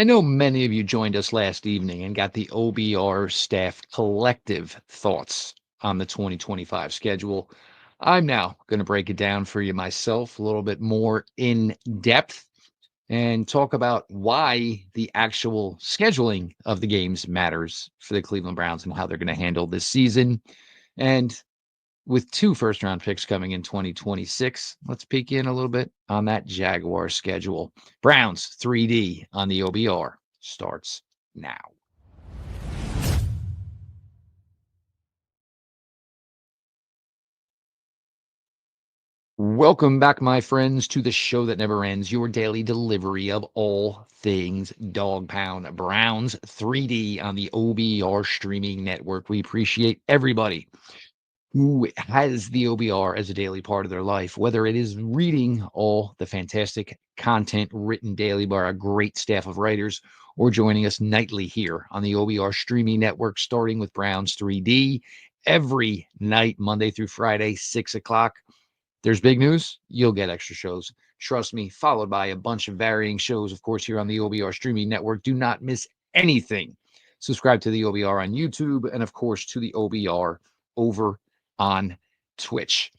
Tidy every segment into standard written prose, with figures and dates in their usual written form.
I know many of you joined us last evening and got the OBR staff collective thoughts on the 2025 schedule. I'm now going to break it down for you myself a little bit more in depth and talk about why the actual scheduling of the games matters for the Cleveland Browns and how they're going to handle this season. And with 2 first-round picks coming in 2026, let's peek in a little bit on that Jaguar schedule. Browns 3D on the OBR starts now. Welcome back, my friends, to the show that never ends, your daily delivery of all things Dog Pound Browns 3D on the OBR streaming network. We appreciate everybody who has the OBR as a daily part of their life, whether it is reading all the fantastic content written daily by our great staff of writers or joining us nightly here on the OBR streaming network, starting with Browns 3D every night, Monday through Friday, 6 o'clock. There's big news, you'll get extra shows. Trust me, followed by a bunch of varying shows, of course, here on the OBR streaming network. Do not miss anything. Subscribe to the OBR on YouTube and, of course, to the OBR over on Twitch.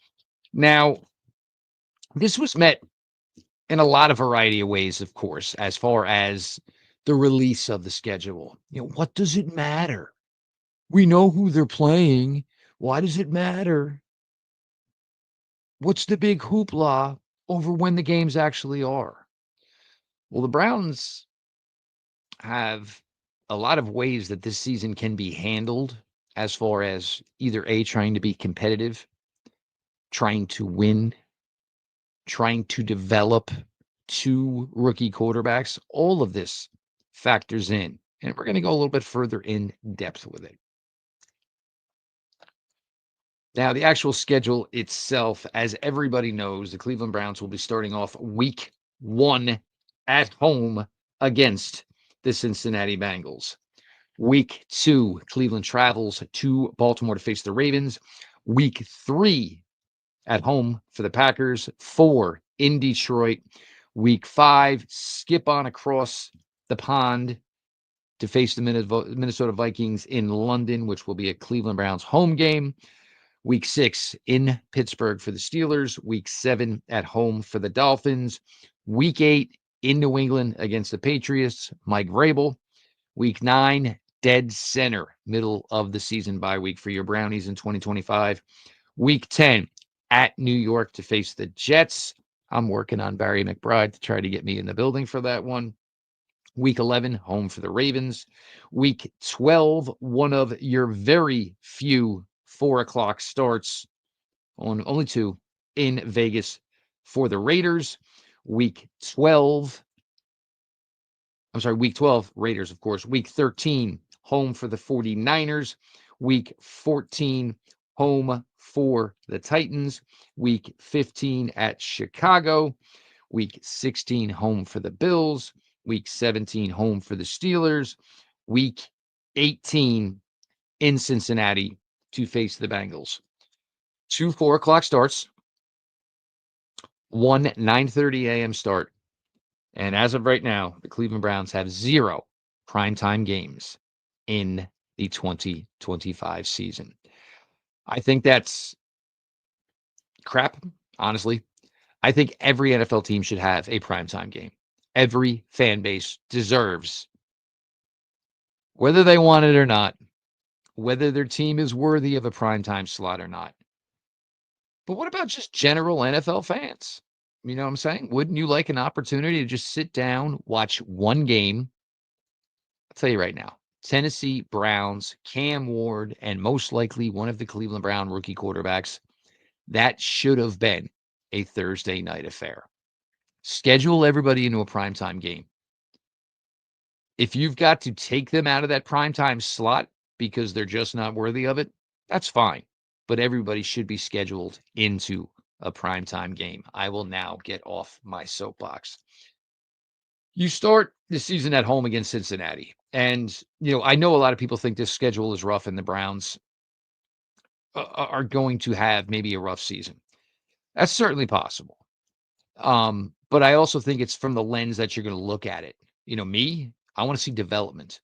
Now, this was met in a lot of variety of ways, of course, as far as the release of the schedule. What does it matter? We know who they're playing. Why does it matter? What's the big hoopla over when the games actually are? Well, the Browns have a lot of ways that this season can be handled as far as either A, trying to be competitive, trying to win, trying to develop 2 rookie quarterbacks. All of this factors in. And we're going to go a little bit further in depth with it. Now, the actual schedule itself, as everybody knows, the Cleveland Browns will be starting off week 1 at home against the Cincinnati Bengals. Week 2, Cleveland travels to Baltimore to face the Ravens. Week 3, at home for the Packers. 4 in Detroit. Week 5, skip on across the pond to face the Minnesota Vikings in London, which will be a Cleveland Browns home game. Week 6 in Pittsburgh for the Steelers. Week 7 at home for the Dolphins. Week 8 in New England against the Patriots. Mike Vrabel. Week 9, dead center, middle of the season bye week for your Brownies in 2025. Week 10 at New York to face the Jets. I'm working on Barry McBride to try to get me in the building for that one. Week 11, home for the Ravens. Week 12, one of your very few 4 o'clock starts, on only 2 in Vegas for the Raiders. Week 12, Raiders, of course. Week 13, home for the 49ers. Week 14, home for the Titans. Week 15 at Chicago. Week 16, home for the Bills. Week 17, home for the Steelers. Week 18 in Cincinnati to face the Bengals. 2 4 o'clock starts, 1 9:30 a.m. start. And as of right now, the Cleveland Browns have 0 primetime games in the 2025 season. I think that's crap, honestly. I think every NFL team should have a primetime game. Every fan base deserves, whether they want it or not, whether their team is worthy of a primetime slot or not. But what about just general NFL fans? You know what I'm saying? Wouldn't you like an opportunity to just sit down, watch one game? I'll tell you right now, Tennessee Browns, Cam Ward, and most likely one of the Cleveland Brown rookie quarterbacks, that should have been a Thursday night affair. Schedule everybody into a primetime game. If you've got to take them out of that primetime slot because they're just not worthy of it, that's fine. But everybody should be scheduled into a primetime game. I will now get off my soapbox. You start the season at home against Cincinnati. And, I know a lot of people think this schedule is rough and the Browns are going to have maybe a rough season. That's certainly possible. But I also think it's from the lens that you're going to look at it. Me, I want to see development.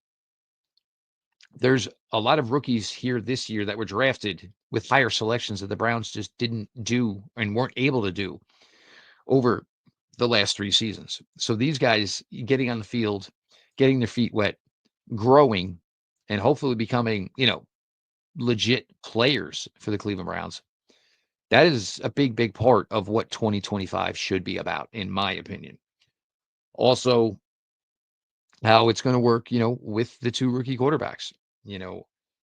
There's a lot of rookies here this year that were drafted with higher selections that the Browns just didn't do and weren't able to do over the last 3 seasons. So these guys getting on the field, getting their feet wet, growing, and hopefully becoming, legit players for the Cleveland Browns. That is a big, big part of what 2025 should be about, in my opinion. Also, how it's going to work, with the 2 rookie quarterbacks.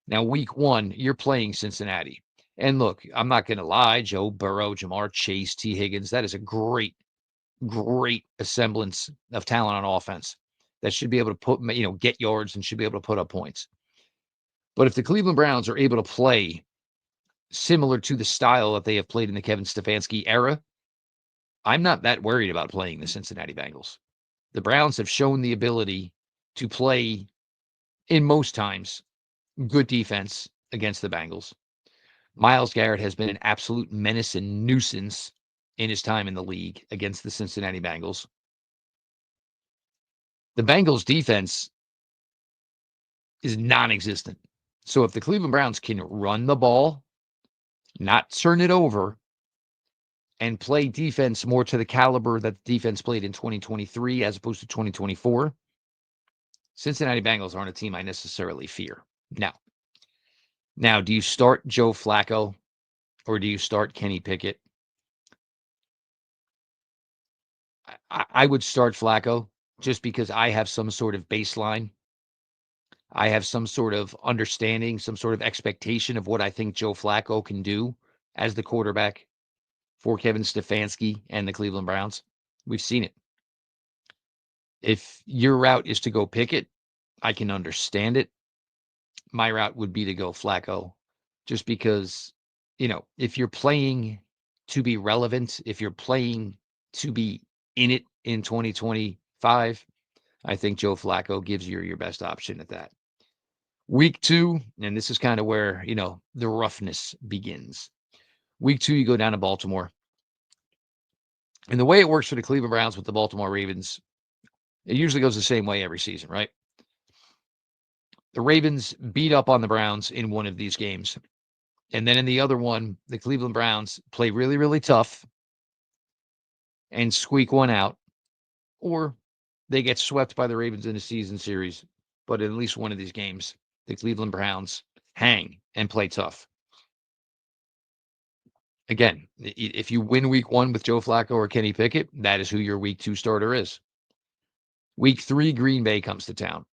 Now week 1, you're playing Cincinnati. And look, I'm not going to lie, Joe Burrow, Jamar Chase, T. Higgins, that is a great, great semblance of talent on offense that should be able to put, get yards and should be able to put up points. But if the Cleveland Browns are able to play similar to the style that they have played in the Kevin Stefanski era, I'm not that worried about playing the Cincinnati Bengals. The Browns have shown the ability to play, in most times, good defense against the Bengals. Myles Garrett has been an absolute menace and nuisance in his time in the league against the Cincinnati Bengals. The Bengals defense is non-existent. So if the Cleveland Browns can run the ball, not turn it over, and play defense more to the caliber that the defense played in 2023 as opposed to 2024, Cincinnati Bengals aren't a team I necessarily fear. Now, do you start Joe Flacco or do you start Kenny Pickett? I would start Flacco just because I have some sort of baseline. I have some sort of understanding, some sort of expectation of what I think Joe Flacco can do as the quarterback for Kevin Stefanski and the Cleveland Browns. We've seen it. If your route is to go Pickett, I can understand it. My route would be to go Flacco just because, if you're playing to be relevant, if you're playing to be in it in 2025, I think Joe Flacco gives you your best option at that. Week 2, and this is kind of where, the roughness begins. Week 2, you go down to Baltimore. And the way it works for the Cleveland Browns with the Baltimore Ravens, it usually goes the same way every season, right? The Ravens beat up on the Browns in one of these games. And then in the other one, the Cleveland Browns play really, really tough and squeak one out. Or they get swept by the Ravens in a season series. But in at least one of these games, the Cleveland Browns hang and play tough. Again, if you win week 1 with Joe Flacco or Kenny Pickett, that is who your week 2 starter is. Week 3, Green Bay comes to town.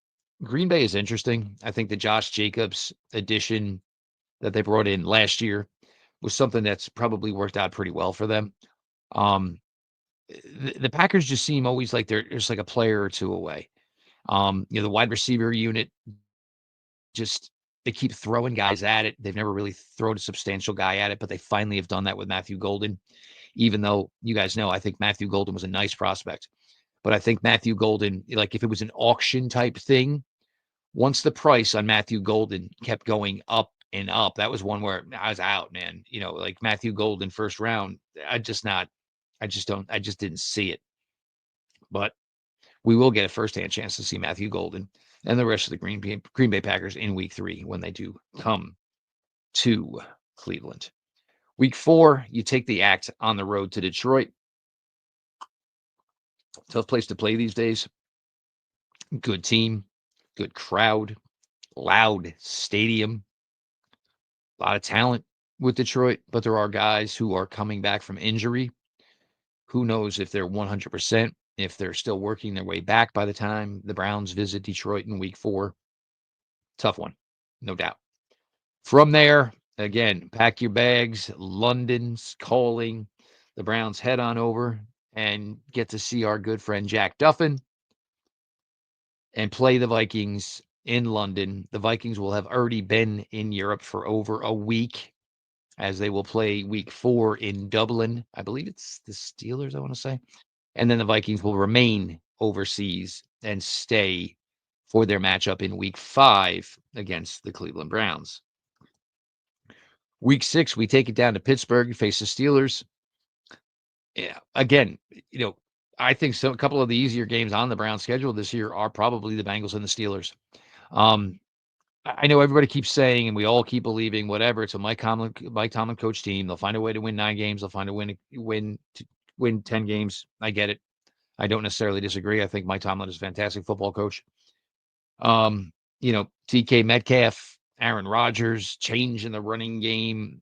Green Bay is interesting. I think the Josh Jacobs addition that they brought in last year was something that's probably worked out pretty well for them. The Packers just seem always like they're just like a player or 2 away. The wide receiver unit, just they keep throwing guys at it. They've never really thrown a substantial guy at it, but they finally have done that with Matthew Golden, even though you guys know I think Matthew Golden was a nice prospect. But I think Matthew Golden, like if it was an auction type thing, once the price on Matthew Golden kept going up and up, that was one where I was out, man. Like Matthew Golden first round, I just didn't see it. But we will get a firsthand chance to see Matthew Golden and the rest of the Green Bay Packers in week 3 when they do come to Cleveland. Week 4, you take the act on the road to Detroit. Tough place to play these days. Good team, good crowd, loud stadium, a lot of talent with Detroit, but there are guys who are coming back from injury. Who knows if they're 100%, if they're still working their way back by the time the Browns visit Detroit in week 4. Tough one, no doubt. From there, again, pack your bags. London's calling. The Browns head on over and get to see our good friend Jack Duffin and play the Vikings in London. The Vikings will have already been in Europe for over a week, as they will play week 4 in Dublin. I believe it's the Steelers, I want to say. And then the Vikings will remain overseas and stay for their matchup in week 5 against the Cleveland Browns. Week 6, we take it down to Pittsburgh, face the Steelers. Yeah, again, I think so. A couple of the easier games on the Browns schedule this year are probably the Bengals and the Steelers. Um, I know everybody keeps saying, and we all keep believing, whatever. It's a Mike Tomlin coach team. They'll find a way to win 9 games. They'll find a win 10 games. I get it. I don't necessarily disagree. I think Mike Tomlin is a fantastic football coach. Um, DK Metcalf, Aaron Rodgers, change in the running game.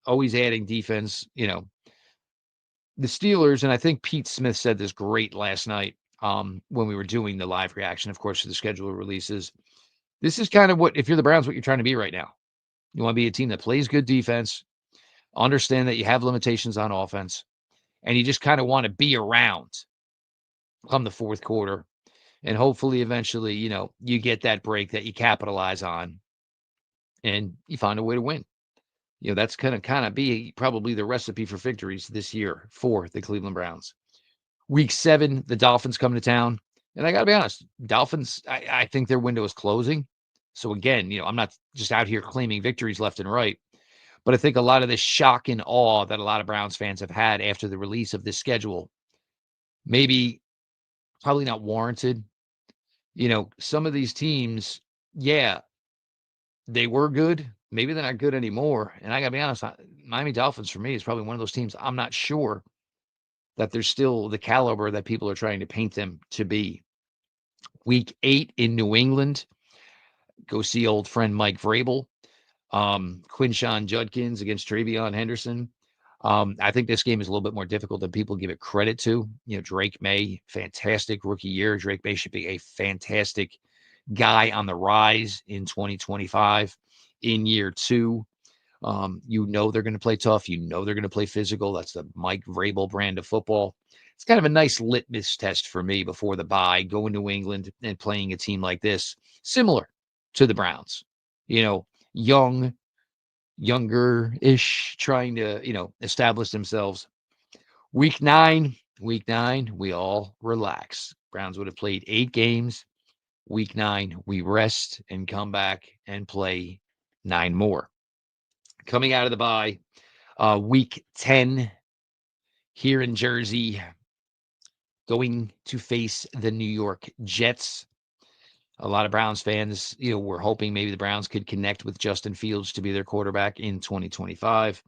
Always adding defense. The Steelers, and I think Pete Smith said this great last night when we were doing the live reaction, of course, to the schedule releases. This is kind of if you're the Browns, what you're trying to be right now. You want to be a team that plays good defense, understand that you have limitations on offense, and you just kind of want to be around come the fourth quarter. And hopefully, eventually, you get that break that you capitalize on and you find a way to win. That's going to kind of be probably the recipe for victories this year for the Cleveland Browns. Week 7, the Dolphins come to town. And I got to be honest, Dolphins, I think their window is closing. So again, I'm not just out here claiming victories left and right, but I think a lot of this shock and awe that a lot of Browns fans have had after the release of this schedule, maybe probably not warranted. Some of these teams, yeah, they were good. Maybe they're not good anymore. And I got to be honest, Miami Dolphins for me is probably one of those teams I'm not sure that they're still the caliber that people are trying to paint them to be. Week 8 in New England, go see old friend Mike Vrabel. Quinshawn Judkins against Travion Henderson. I think this game is a little bit more difficult than people give it credit to. Drake May, fantastic rookie year. Drake May should be a fantastic guy on the rise in 2025 in year 2. They're going to play tough. They're going to play physical. That's the Mike Vrabel brand of football. It's kind of a nice litmus test for me before the bye, going to New England and playing a team like this, similar to the Browns. Young, younger-ish, trying to, establish themselves. Week 9, we all relax. Browns would have played 8 games. Week 9, we rest and come back and play 9 more. Coming out of the bye, week 10 here in Jersey, going to face the New York Jets. A lot of Browns fans, were hoping maybe the Browns could connect with Justin Fields to be their quarterback in 2025.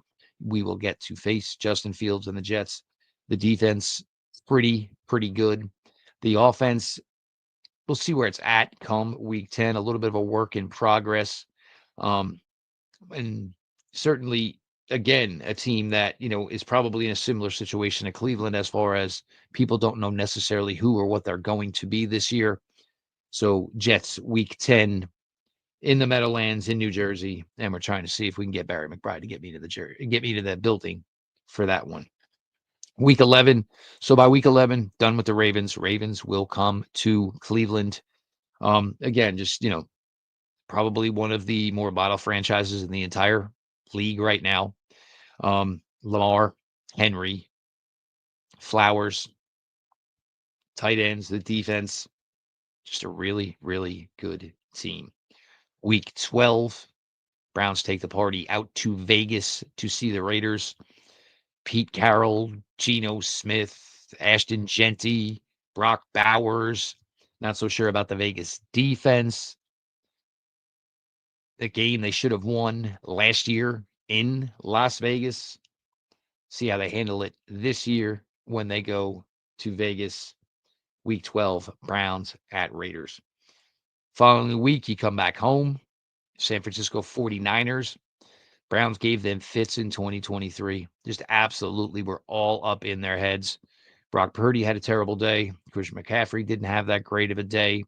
We will get to face Justin Fields and the Jets. The defense, pretty good. The offense, we'll see where it's at come week 10. A little bit of a work in progress. And certainly, again, a team that, is probably in a similar situation to Cleveland as far as people don't know necessarily who or what they're going to be this year. So Jets week 10 in the Meadowlands in New Jersey, and we're trying to see if we can get Barry McBride to get me to the building for that one. Week 11. So by week 11, done with the Ravens. Ravens will come to Cleveland. Again, just probably one of the more model franchises in the entire league right now. Lamar, Henry, Flowers, tight ends, the defense. Just a really, really good team. Week 12, Browns take the party out to Vegas to see the Raiders. Pete Carroll, Geno Smith, Ashton Genty, Brock Bowers. Not so sure about the Vegas defense. The game they should have won last year in Las Vegas. See how they handle it this year when they go to Vegas. Week 12, Browns at Raiders. Following week, you come back home. San Francisco 49ers. Browns gave them fits in 2023. Just absolutely were all up in their heads. Brock Purdy had a terrible day. Christian McCaffrey didn't have that great of a day.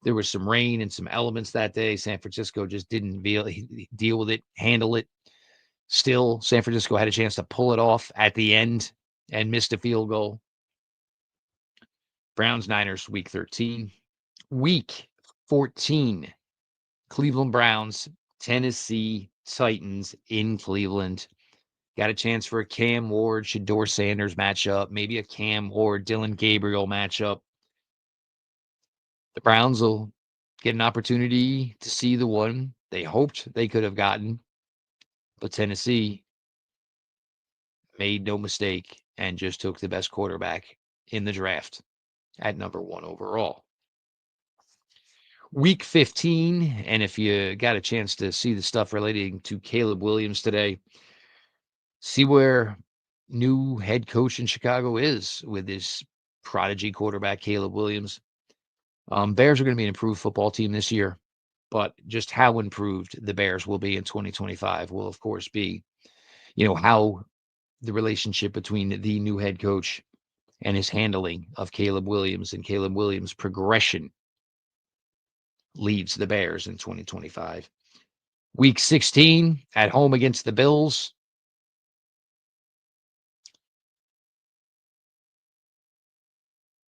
There was some rain and some elements that day. San Francisco just didn't deal with it, handle it. Still, San Francisco had a chance to pull it off at the end and missed a field goal. Browns-Niners, week 13. Week 14, Cleveland Browns, Tennessee Titans in Cleveland. Got a chance for a Cam Ward, Shedeur Sanders matchup, maybe a Cam Ward, Dylan Gabriel matchup. The Browns will get an opportunity to see the one they hoped they could have gotten. But Tennessee made no mistake and just took the best quarterback in the draft at number 1 overall. Week 15, and if you got a chance to see the stuff relating to Caleb Williams today, see where new head coach in Chicago is with his prodigy quarterback, Caleb Williams. Bears are going to be an improved football team this year, but just how improved the Bears will be in 2025 will, of course, be, how the relationship between the new head coach and his handling of Caleb Williams and Caleb Williams' progression leads the Bears in 2025. Week 16 at home against the Bills.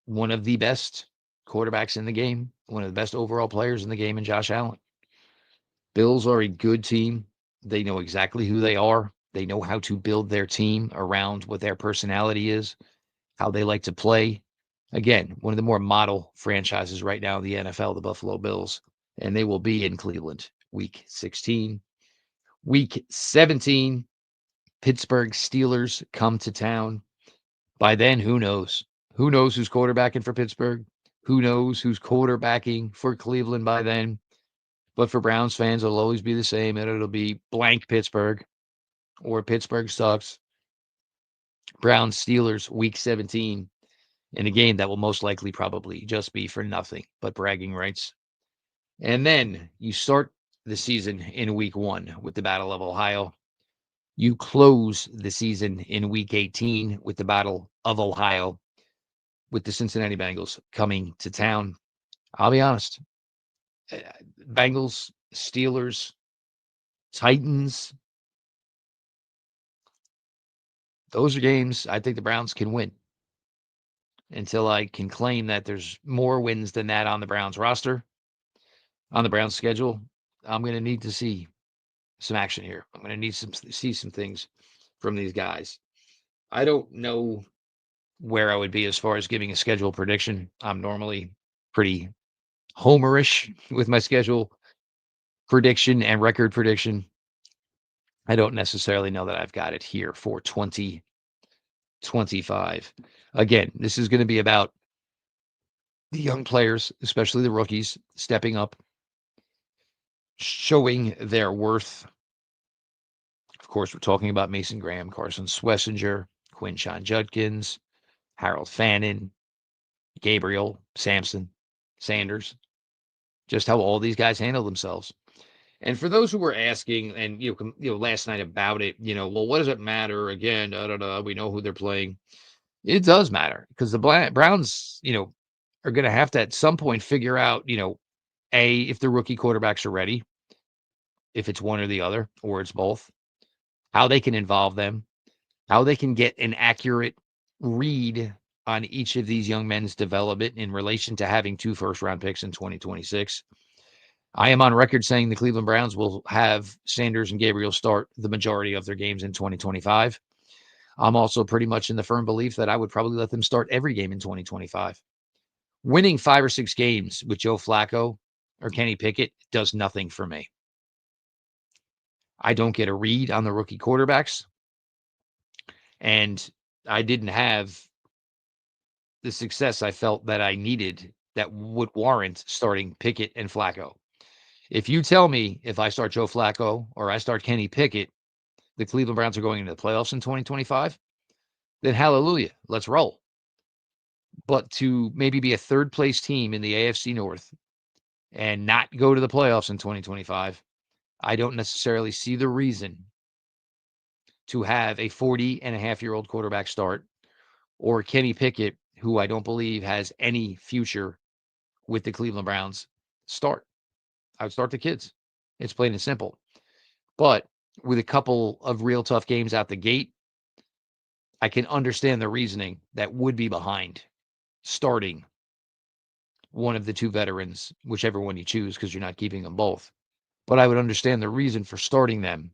One of the best quarterbacks in the game, one of the best overall players in the game in Josh Allen. Bills are a good team. They know exactly who they are. They know how to build their team around what their personality is, how they like to play. Again, one of the more model franchises right now in the NFL, the Buffalo Bills, and they will be in Cleveland week 16. Week 17, Pittsburgh Steelers come to town. By then, who knows? Who knows who's quarterbacking for Pittsburgh? Who knows who's quarterbacking for Cleveland by then? But for Browns fans, it'll always be the same, and it'll be blank Pittsburgh or Pittsburgh sucks. Browns Steelers week 17 in a game that will most likely probably just be for nothing but bragging rights. And then you start the season in week 1 with the Battle of Ohio. You close the season in week 18 with the Battle of Ohio, with the Cincinnati Bengals coming to town. I'll be honest. Bengals, Steelers, Titans. Those are games I think the Browns can win. Until I can claim that there's more wins than that on the Browns roster, on the Browns schedule, I'm going to need to see some action here. I'm going to need to see some things from these guys. I don't know where I would be as far as giving a schedule prediction. I'm normally pretty homerish with my schedule prediction and record prediction. I don't necessarily know that I've got it here for 2025. Again, this is going to be about the young players, especially the rookies, stepping up, showing their worth. Of course, we're talking about Mason Graham, Carson Schlesinger, Quinshon Judkins, Harold Fannin, Gabriel, Sampson, Sanders, just how all these guys handle themselves. And for those who were asking, and last night about it, well, what does it matter? Again, we know who they're playing. It does matter because the Browns, are going to have to at some point figure out, if the rookie quarterbacks are ready, if it's one or the other, or it's both, how they can involve them, how they can get an accurate read on each of these young men's development in relation to having 2 first-round picks in 2026. I am on record saying the Cleveland Browns will have Sanders and Gabriel start the majority of their games in 2025. I'm also pretty much in the firm belief that I would probably let them start every game in 2025. Winning 5 or 6 games with Joe Flacco or Kenny Pickett does nothing for me. I don't get a read on the rookie quarterbacks, and I didn't have the success I felt that I needed that would warrant starting Pickett and Flacco. If you tell me if I start Joe Flacco or I start Kenny Pickett, the Cleveland Browns are going into the playoffs in 2025, then hallelujah, let's roll. But to maybe be a third-place team in the AFC North and not go to the playoffs in 2025, I don't necessarily see the reason to have a 40-and-a-half-year-old quarterback start, or Kenny Pickett, who I don't believe has any future with the Cleveland Browns, start. I would start the kids. It's plain and simple. But with a couple of real tough games out the gate, I can understand the reasoning that would be behind starting one of the 2 veterans, whichever one you choose, because you're not keeping them both. But I would understand the reason for starting them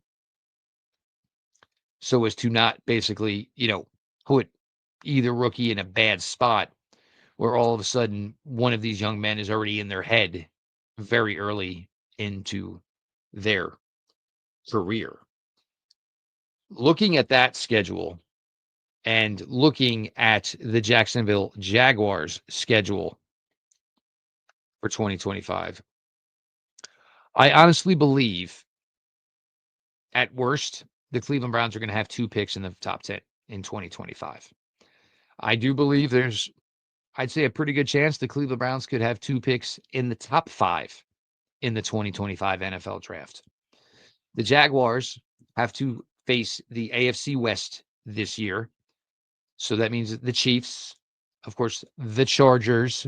so as to not basically, put either rookie in a bad spot where all of a sudden one of these young men is already in their head very early into their career. Looking at that schedule, and looking at the Jacksonville Jaguars schedule for 2025, I honestly believe at worst, the Cleveland Browns are going to have 2 picks in the top 10 in 2025. I do believe there's, I'd say, a pretty good chance the Cleveland Browns could have 2 picks in the top 5 in the 2025 NFL draft. The Jaguars have to face the AFC West this year. So that means the Chiefs, of course, the Chargers,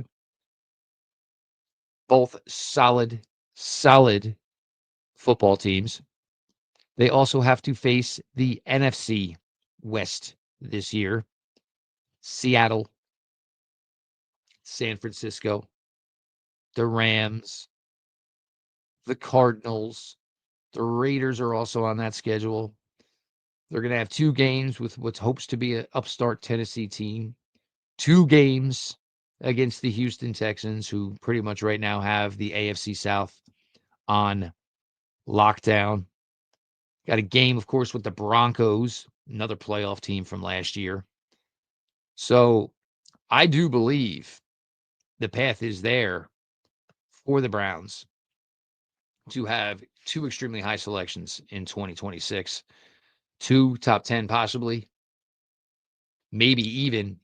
both solid football teams. They also have to face the NFC West this year. Seattle, San Francisco, the Rams, the Cardinals, the Raiders are also on that schedule. They're going to have 2 games with what hopes to be an upstart Tennessee team, 2 games against the Houston Texans, who pretty much right now have the AFC South on lockdown. Got a game, of course, with the Broncos, another playoff team from last year. So I do believe the path is there for the Browns to have 2 extremely high selections in 2026, 2 top 10 possibly, maybe even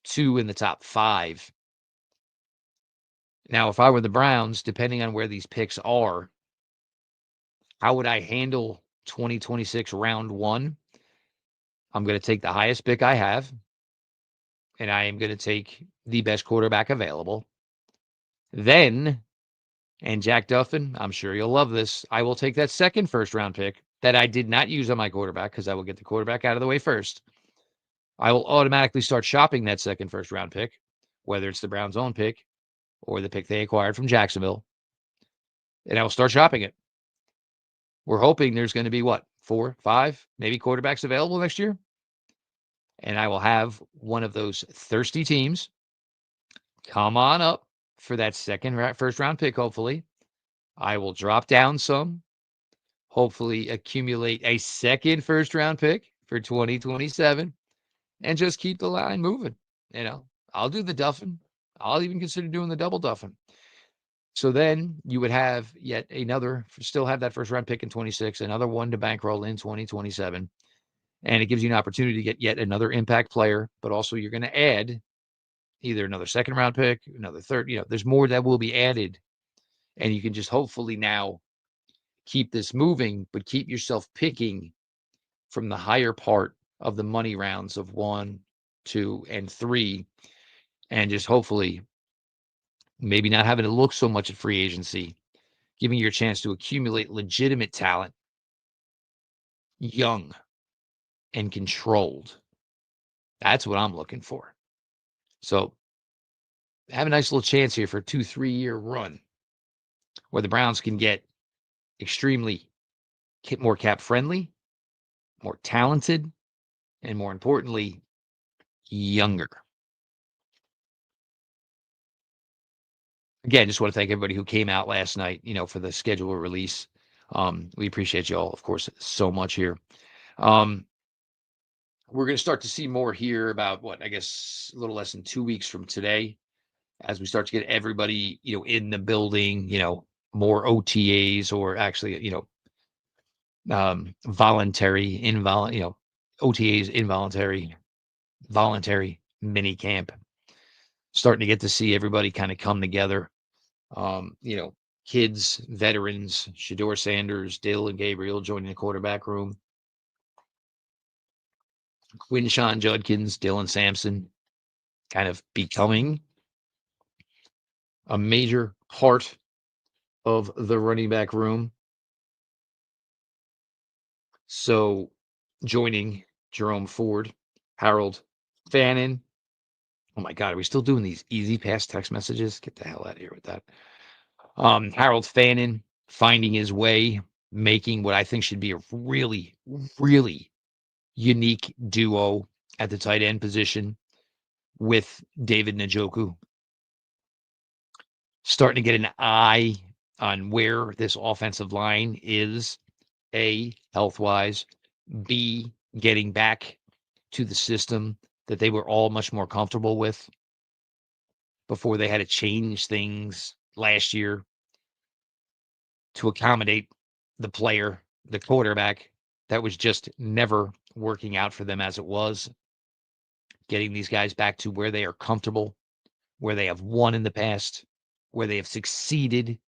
2 in the top 5. Now, if I were the Browns, depending on where these picks are, how would I handle 2026 round 1? I'm going to take the highest pick I have, and I am going to take the best quarterback available. Then, and Jack Duffin, I'm sure you'll love this, I will take that second first-round pick that I did not use on my quarterback because I will get the quarterback out of the way first. I will automatically start shopping that second first-round pick, whether it's the Browns' own pick or the pick they acquired from Jacksonville, and I will start shopping it. We're hoping there's going to be, 4, 5, maybe quarterbacks available next year? And I will have one of those thirsty teams come on up for that first-round pick, hopefully. I will drop down some, hopefully accumulate a second first-round pick for 2027, and just keep the line moving. I'll do the Duffin. I'll even consider doing the double Duffin. So then you would have yet another, still have that first-round pick in 26, another one to bankroll in 2027. And it gives you an opportunity to get yet another impact player, but also you're going to add either another second-round pick, another third. There's more that will be added. And you can just hopefully now keep this moving, but keep yourself picking from the higher part of the money rounds of 1, 2, and 3. And just hopefully maybe not having to look so much at free agency, giving you a chance to accumulate legitimate talent, young and controlled. That's what I'm looking for. So have a nice little chance here for a 2-3 year run where the Browns can get extremely more cap friendly, more talented, and more importantly, younger. Again, just want to thank everybody who came out last night, for the schedule release. We appreciate you all, of course, so much here. We're going to start to see more here about I guess a little less than 2 weeks from today, as we start to get everybody, in the building, more OTAs or actually, voluntary, OTAs, involuntary, voluntary mini camp. Starting to get to see everybody kind of come together. Kids, veterans, SHEDEUR Sanders, SHEDEUR and Gabriel joining the quarterback room. Quinshawn Judkins, Dylan Sampson, kind of becoming a major part of the running back room. So joining Jerome Ford, Harold Fannin. Oh my God, are we still doing these easy pass text messages? Get the hell out of here with that. Harold Fannin finding his way, making what I think should be a really, really unique duo at the tight end position with David Njoku. Starting to get an eye on where this offensive line is, A, health-wise, B, getting back to the system that they were all much more comfortable with before they had to change things last year to accommodate the player, the quarterback, that was just never working out for them as it was. Getting these guys back to where they are comfortable, where they have won in the past, where they have succeeded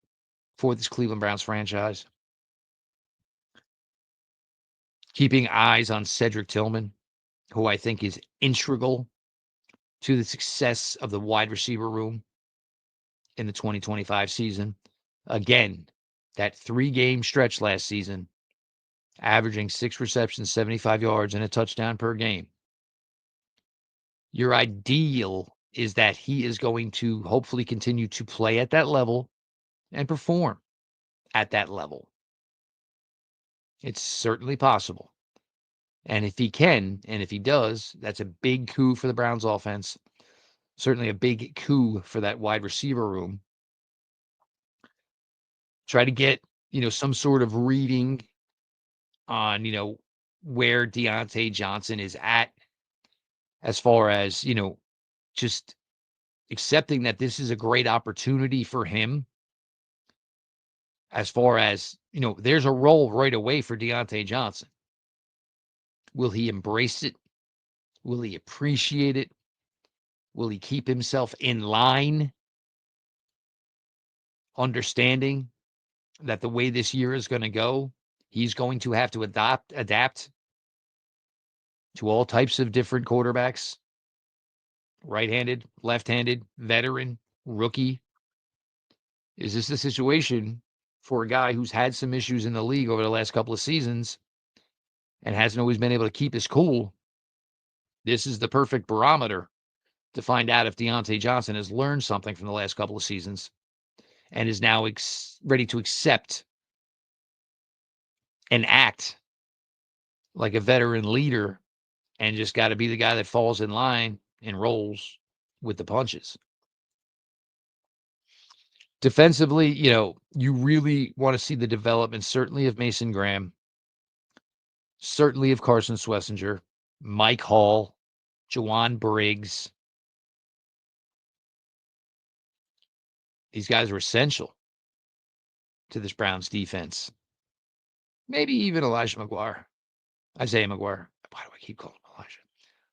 for this Cleveland Browns franchise. Keeping eyes on Cedric Tillman, who I think is integral to the success of the wide receiver room in the 2025 season. Again, that 3-game stretch last season, averaging 6 receptions, 75 yards, and a touchdown per game. Your ideal is that he is going to hopefully continue to play at that level and perform at that level. It's certainly possible. And if he can, and if he does, that's a big coup for the Browns offense. Certainly a big coup for that wide receiver room. Try to get, some sort of reading on, where Deontay Johnson is at as far as, just accepting that this is a great opportunity for him. As far as, there's a role right away for Deontay Johnson. Will he embrace it? Will he appreciate it? Will he keep himself in line? Understanding that the way this year is going to go, he's going to have to adapt to all types of different quarterbacks. Right-handed, left-handed, veteran, rookie. Is this a situation for a guy who's had some issues in the league over the last couple of seasons and hasn't always been able to keep his cool? This is the perfect barometer to find out if Deontay Johnson has learned something from the last couple of seasons and is now ready to accept and act like a veteran leader and just got to be the guy that falls in line and rolls with the punches. Defensively, you really want to see the development, certainly of Mason Graham, certainly of Carson Schlesinger, Mike Hall, Jawan Briggs. These guys are essential to this Browns defense. Maybe even Isaiah McGuire. Why do I keep calling him Elijah?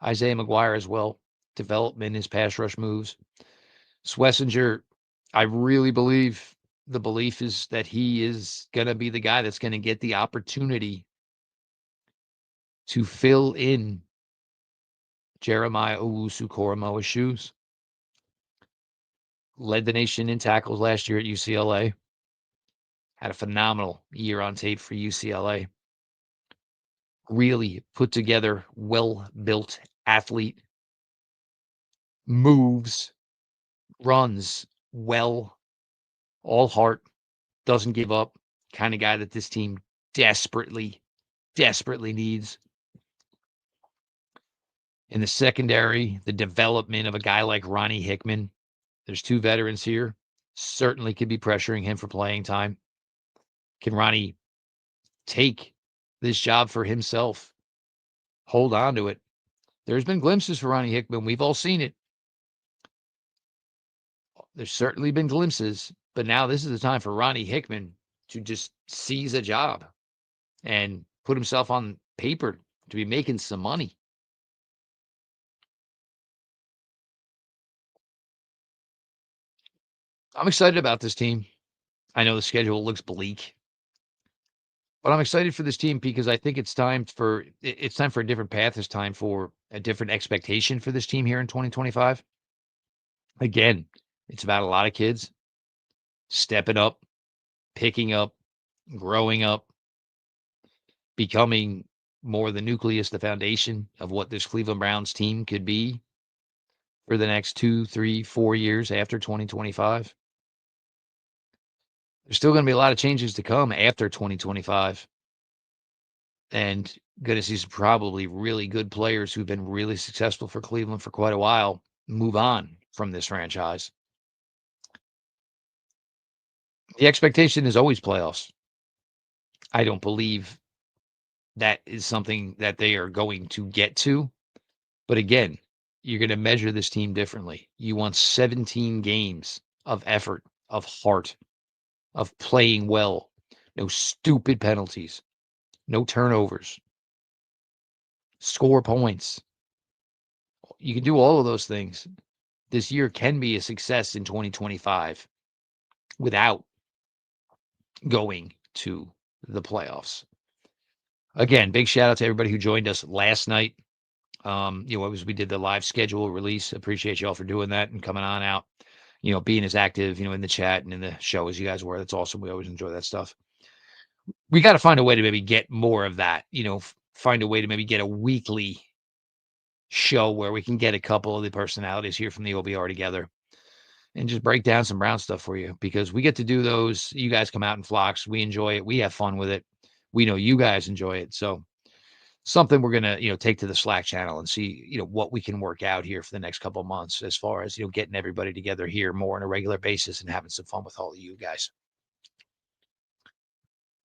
Isaiah McGuire as well. Development, his pass rush moves. Schlesinger, I really believe the belief is that he is going to be the guy that's going to get the opportunity to fill in Jeremiah Owusu-Koramoah's shoes. Led the nation in tackles last year at UCLA. Had a phenomenal year on tape for UCLA. Really put together, well-built athlete. Moves, runs well, all heart, doesn't give up. Kind of guy that this team desperately needs. In the secondary, the development of a guy like Ronnie Hickman. There's 2 veterans here. Certainly could be pressuring him for playing time. Can Ronnie take this job for himself? Hold on to it. There's been glimpses for Ronnie Hickman. We've all seen it. There's certainly been glimpses, but now this is the time for Ronnie Hickman to just seize a job and put himself on paper to be making some money. I'm excited about this team. I know the schedule looks bleak, but I'm excited for this team because I think it's time for a different path. It's time for a different expectation for this team here in 2025. Again, it's about a lot of kids stepping up, picking up, growing up, becoming more the nucleus, the foundation of what this Cleveland Browns team could be for the next 2, 3, 4 years after 2025. There's still going to be a lot of changes to come after 2025. And going to see some probably really good players who've been really successful for Cleveland for quite a while move on from this franchise. The expectation is always playoffs. I don't believe that is something that they are going to get to. But again, you're going to measure this team differently. You want 17 games of effort, of heart, of playing well, no stupid penalties, no turnovers, score points. You can do all of those things. This year can be a success in 2025 without going to the playoffs. Again, big shout out to everybody who joined us last night. We did the live schedule release. Appreciate y'all for doing that and coming on out, being as active, in the chat and in the show as you guys were. That's awesome. We always enjoy that stuff. We got to find a way to maybe get more of that, find a way to maybe get a weekly show where we can get a couple of the personalities here from the OBR together and just break down some Brown stuff for you, because we get to do those. You guys come out in flocks. We enjoy it. We have fun with it. We know you guys enjoy it. So something we're going to, take to the Slack channel and see, what we can work out here for the next couple of months as far as, getting everybody together here more on a regular basis and having some fun with all of you guys.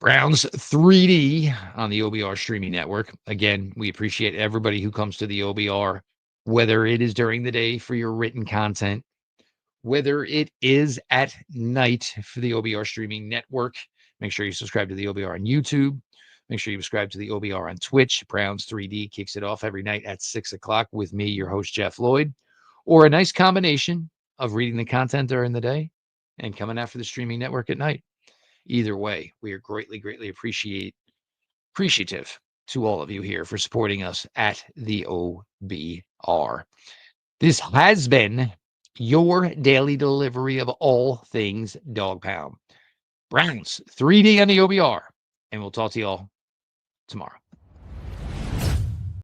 Browns 3D on the OBR streaming network. Again, we appreciate everybody who comes to the OBR, whether it is during the day for your written content, whether it is at night for the OBR streaming network. Make sure you subscribe to the OBR on YouTube. Make sure you subscribe to the OBR on Twitch. Browns 3D kicks it off every night at 6 o'clock with me, your host, Jeff Lloyd, or a nice combination of reading the content during the day and coming after the streaming network at night. Either way, we are greatly, greatly appreciative to all of you here for supporting us at the OBR. This has been your daily delivery of all things Dog Pound. Browns 3D on the OBR, and we'll talk to y'all tomorrow.